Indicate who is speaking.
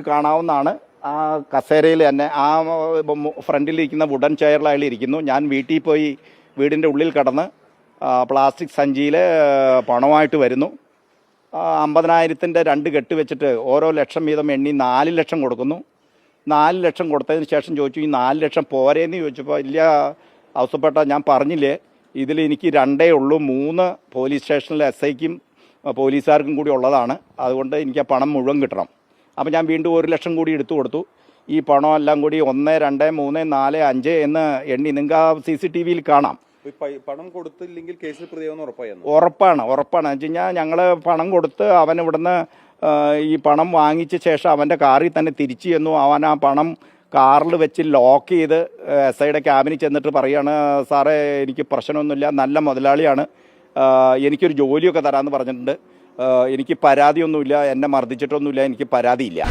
Speaker 1: കാണാവുന്നതാണ്. ആ കസേരയിൽ തന്നെ ആ ഫ്രണ്ടിലിരിക്കുന്ന വുഡൻ ചെയറിൽ അയാൾ ഇരിക്കുന്നു. ഞാൻ വീട്ടിൽ പോയി വീടിൻ്റെ ഉള്ളിൽ കടന്ന് പ്ലാസ്റ്റിക് സഞ്ചിയിൽ പണമായിട്ട് വരുന്നു. 50,000-ൻ്റെ 2 കെട്ട് വെച്ചിട്ട് ഓരോ ലക്ഷം വീതം എണ്ണി 4 ലക്ഷം കൊടുക്കുന്നു. 4 ലക്ഷം കൊടുത്തതിന് ശേഷം ചോദിച്ചു, ഈ 4 ലക്ഷം പോരേന്ന് ചോദിച്ചപ്പോൾ, ഇല്ല ഔസപ്പെട്ട, ഞാൻ പറഞ്ഞില്ലേ ഇതിൽ എനിക്ക് 2 ഉള്ളൂ, 3 പോലീസ് സ്റ്റേഷനിലെ SIക്കും പോലീസുകാർക്കും കൂടി ഉള്ളതാണ്, അതുകൊണ്ട് എനിക്ക് ആ പണം മുഴുവൻ കിട്ടണം. അപ്പോൾ ഞാൻ വീണ്ടും 1 ലക്ഷം കൂടി എടുത്തു കൊടുത്തു. ഈ പണം എല്ലാം കൂടി 1, 2, 3, 4, 5 എന്ന് എണ്ണി നിങ്ങൾക്ക് ആ CCTVയിൽ കാണാം.
Speaker 2: പണം കൊടുത്തില്ലെങ്കിൽ കേസിൽ പ്രതിയാവുന്ന
Speaker 1: ഉറപ്പാണ്. എന്ന് വെച്ച് കഴിഞ്ഞാൽ ഞങ്ങൾ പണം കൊടുത്ത് അവൻ ഇവിടുന്ന് ഈ പണം വാങ്ങിച്ച ശേഷം അവൻ്റെ കാറിൽ തന്നെ തിരിച്ചു ചെന്നു. അവൻ ആ പണം കാറിൽ വെച്ച് ലോക്ക് ചെയ്ത് SIയുടെ ക്യാബിനിൽ ചെന്നിട്ട് പറയുകയാണ്, സാറേ എനിക്ക് പ്രശ്നമൊന്നുമില്ല, നല്ല മുതലാളിയാണ്, എനിക്കൊരു ജോലിയൊക്കെ തരാമെന്ന് പറഞ്ഞിട്ടുണ്ട്, എനിക്ക് പരാതിയൊന്നുമില്ല, എന്നെ മർദ്ദിച്ചിട്ടൊന്നുമില്ല, എനിക്ക് പരാതിയില്ല.